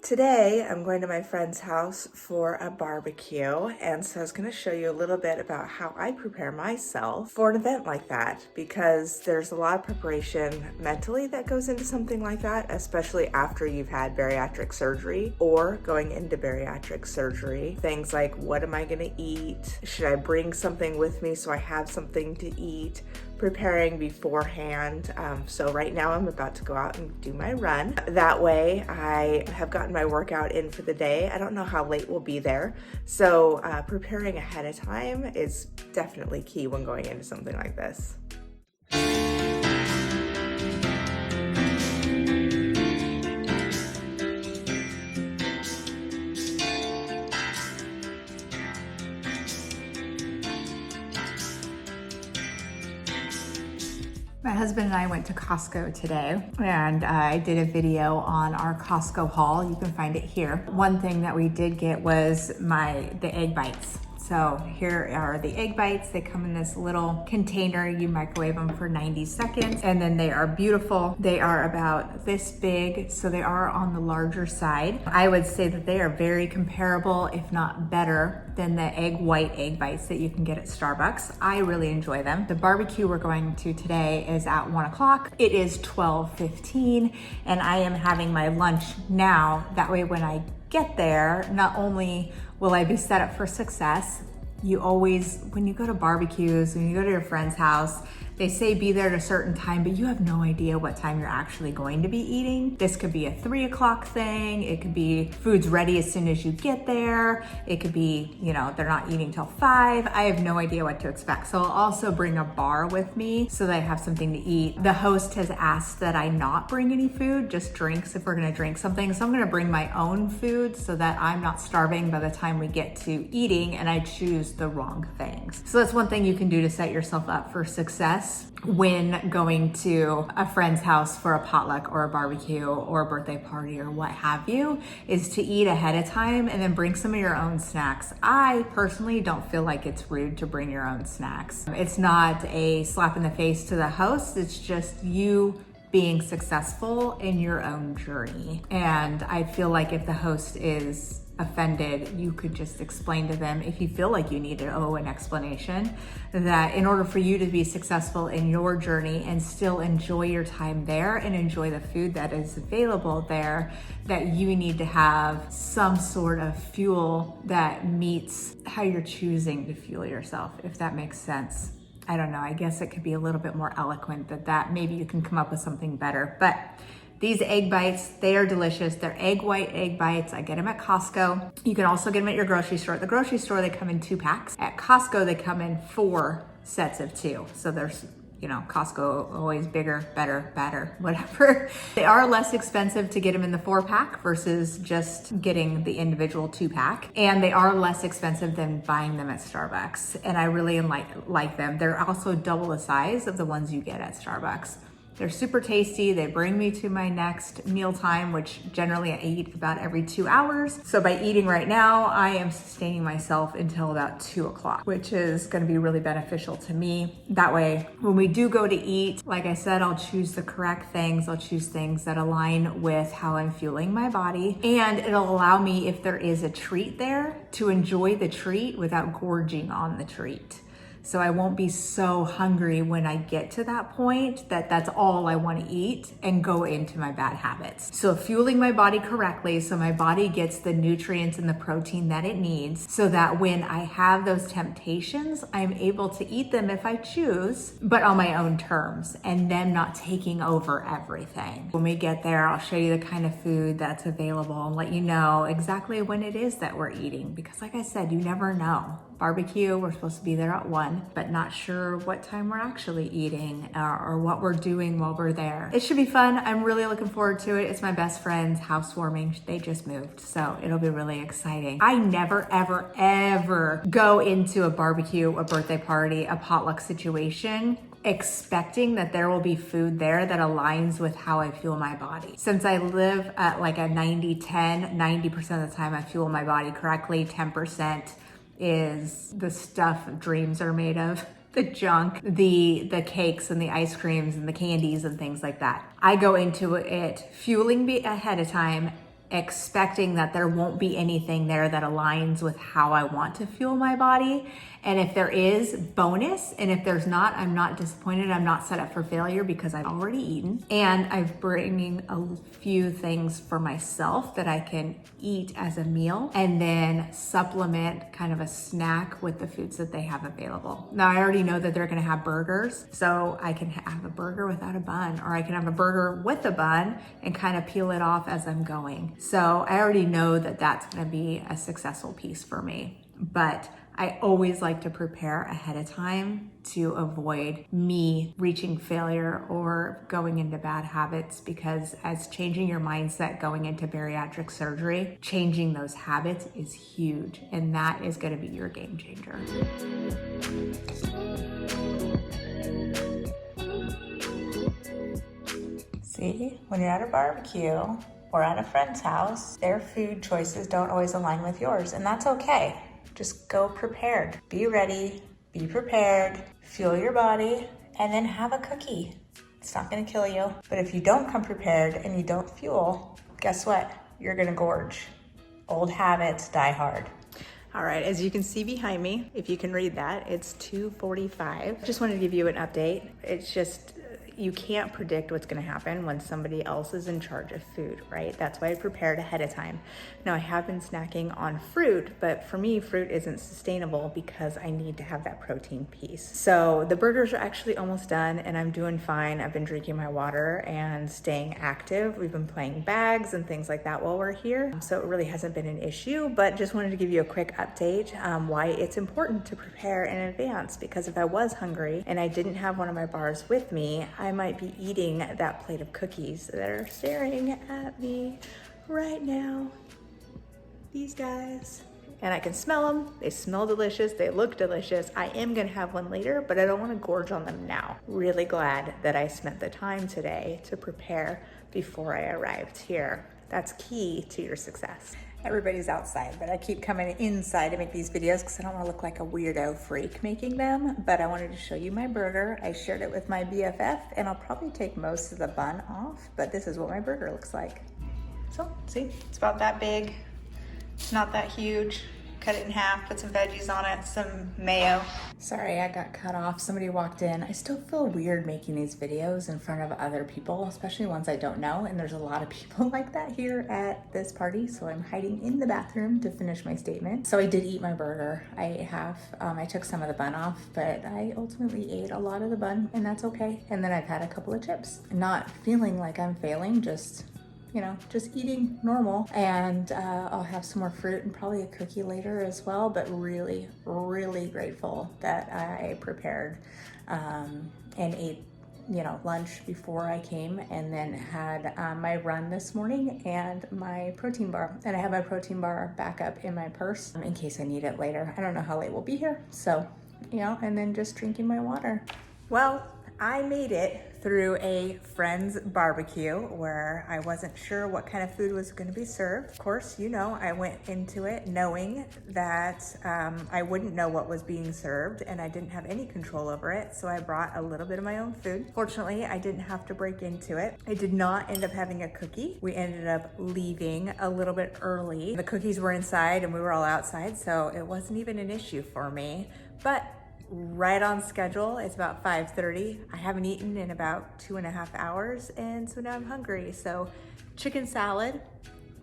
Today, I'm going to my friend's house for a barbecue, and so I was going to show you a little bit about how I prepare myself for an event like that, because there's a lot of preparation mentally that goes into something like that, especially after you've had bariatric surgery or going into bariatric surgery. Things like, what am I going to eat? Should I bring something with me so I have something to eat? Preparing beforehand. So right now I'm about to go out and do my run. That way I have gotten my workout in for the day. I don't know how late we'll be there. So preparing ahead of time is definitely key when going into something like this. My husband and I went to Costco today, and I did a video on our Costco haul. You can find it here. One thing that we did get was the egg bites. So here are the egg bites. They come in this little container. You microwave them for 90 seconds, and then they are beautiful. They are about this big, so they are on the larger side. I would say that they are very comparable, if not better, than the white egg bites that you can get at Starbucks. I really enjoy them. The barbecue we're going to today is at 1 o'clock. It is 12:15, and I am having my lunch now. That way when I get there, not only will I be set up for success, you always, when you go to barbecues, when you go to your friend's house, they say be there at a certain time, but you have no idea what time you're actually going to be eating. This could be a 3 o'clock thing. It could be food's ready as soon as you get there. It could be, they're not eating till 5. I have no idea what to expect. So I'll also bring a bar with me so that I have something to eat. The host has asked that I not bring any food, just drinks if we're gonna drink something. So I'm gonna bring my own food so that I'm not starving by the time we get to eating and I choose the wrong things. So that's one thing you can do to set yourself up for success when going to a friend's house for a potluck or a barbecue or a birthday party or what have you, is to eat ahead of time and then bring some of your own snacks. I personally don't feel like it's rude to bring your own snacks. It's not a slap in the face to the host, it's just you being successful in your own journey. And I feel like if the host is offended, you could just explain to them, if you feel like you need to owe an explanation, that in order for you to be successful in your journey and still enjoy your time there and enjoy the food that is available there, that you need to have some sort of fuel that meets how you're choosing to fuel yourself, if that makes sense. I don't know, I guess it could be a little bit more eloquent than that. Maybe you can come up with something better. But these egg bites, they are delicious. They're white egg bites. I get them at Costco. You can also get them at your grocery store. At the grocery store, they come in 2 packs. At Costco, they come in 4 sets of 2. So there's, Costco always bigger, better, badder, whatever. They are less expensive to get them in the 4-pack versus just getting the individual 2-pack. And they are less expensive than buying them at Starbucks. And I really like them. They're also double the size of the ones you get at Starbucks. They're super tasty. They bring me to my next meal time, which generally I eat about every 2 hours. So by eating right now, I am sustaining myself until about 2 o'clock, which is gonna be really beneficial to me. That way, when we do go to eat, like I said, I'll choose the correct things. I'll choose things that align with how I'm fueling my body. And it'll allow me, if there is a treat there, to enjoy the treat without gorging on the treat. So I won't be so hungry when I get to that point that that's all I want to eat and go into my bad habits. So fueling my body correctly so my body gets the nutrients and the protein that it needs, so that when I have those temptations, I'm able to eat them if I choose, but on my own terms, and them not taking over everything. When we get there, I'll show you the kind of food that's available and let you know exactly when it is that we're eating, because like I said, you never know. Barbecue, we're supposed to be there at 1, but not sure what time we're actually eating or what we're doing while we're there. It should be fun. I'm really looking forward to it. It's my best friend's housewarming. They just moved, so it'll be really exciting. I never, ever, ever go into a barbecue, a birthday party, a potluck situation expecting that there will be food there that aligns with how I fuel my body. Since I live at like a 90-10, 90% of the time I fuel my body correctly, 10% is the stuff dreams are made of. The junk, the cakes and the ice creams and the candies and things like that. I go into it fueling me ahead of time expecting that there won't be anything there that aligns with how I want to fuel my body. And if there is, bonus. And if there's not, I'm not disappointed. I'm not set up for failure because I've already eaten. And I'm bringing a few things for myself that I can eat as a meal and then supplement kind of a snack with the foods that they have available. Now, I already know that they're gonna have burgers, so I can have a burger without a bun, or I can have a burger with a bun and kind of peel it off as I'm going. So I already know that that's gonna be a successful piece for me. But I always like to prepare ahead of time to avoid me reaching failure or going into bad habits, because as changing your mindset going into bariatric surgery, changing those habits is huge, and that is going to be your game changer. See, when you're at a barbecue or at a friend's house, their food choices don't always align with yours, and that's okay. Just go prepared. Be ready, be prepared, fuel your body, and then have a cookie. It's not gonna kill you. But if you don't come prepared and you don't fuel, guess what? You're gonna gorge. Old habits die hard. All right, as you can see behind me, if you can read that, it's 2:45. Just wanted to give you an update. It's just, you can't predict what's gonna happen when somebody else is in charge of food, right? That's why I prepared ahead of time. Now, I have been snacking on fruit, but for me, fruit isn't sustainable because I need to have that protein piece. So the burgers are actually almost done and I'm doing fine. I've been drinking my water and staying active. We've been playing bags and things like that while we're here. So it really hasn't been an issue, but just wanted to give you a quick update why it's important to prepare in advance, because if I was hungry and I didn't have one of my bars with me, I might be eating that plate of cookies that are staring at me right now. These guys. And I can smell them. They smell delicious. They look delicious. I am gonna have one later, but I don't wanna gorge on them now. Really glad that I spent the time today to prepare before I arrived here. That's key to your success. Everybody's outside, but I keep coming inside to make these videos because I don't want to look like a weirdo freak making them. But I wanted to show you my burger. I shared it with my BFF, and I'll probably take most of the bun off, but this is what my burger looks like. So, see, it's about that big. It's not that huge. Cut it in half, put some veggies on it, some mayo. Sorry, I got cut off. Somebody walked in. I still feel weird making these videos in front of other people, especially ones I don't know. And there's a lot of people like that here at this party. So I'm hiding in the bathroom to finish my statement. So I did eat my burger. I took some of the bun off, but I ultimately ate a lot of the bun, and that's okay. And then I've had a couple of chips. Not feeling like I'm failing, just eating normal. And I'll have some more fruit and probably a cookie later as well, but really, really grateful that I prepared and ate, lunch before I came, and then had my run this morning and my protein bar. And I have my protein bar back up in my purse in case I need it later. I don't know how late we'll be here. So, and then just drinking my water. Well, I made it through a friend's barbecue where I wasn't sure what kind of food was going to be served. Of course, I went into it knowing that I wouldn't know what was being served and I didn't have any control over it. So I brought a little bit of my own food. Fortunately, I didn't have to break into it. I did not end up having a cookie. We ended up leaving a little bit early. The cookies were inside and we were all outside, so it wasn't even an issue for me. But right on schedule. It's about 5:30. I haven't eaten in about 2.5 hours, and so now I'm hungry. So chicken salad,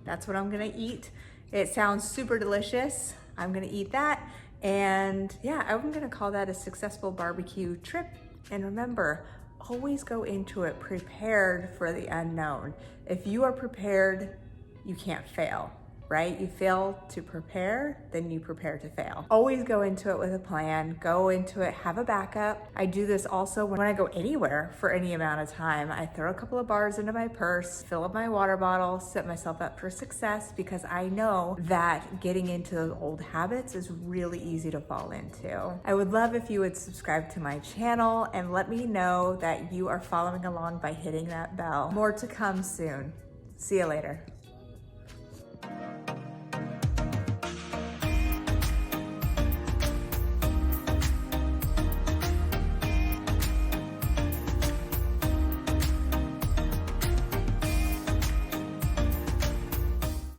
that's what I'm gonna eat. It sounds super delicious. I'm gonna eat that. And yeah, I'm gonna call that a successful barbecue trip. And remember, always go into it prepared for the unknown. If you are prepared, you can't fail. Right? You fail to prepare, then you prepare to fail. Always go into it with a plan, go into it, have a backup. I do this also when I go anywhere for any amount of time. I throw a couple of bars into my purse, fill up my water bottle, set myself up for success, because I know that getting into those old habits is really easy to fall into. I would love if you would subscribe to my channel and let me know that you are following along by hitting that bell. More to come soon. See you later.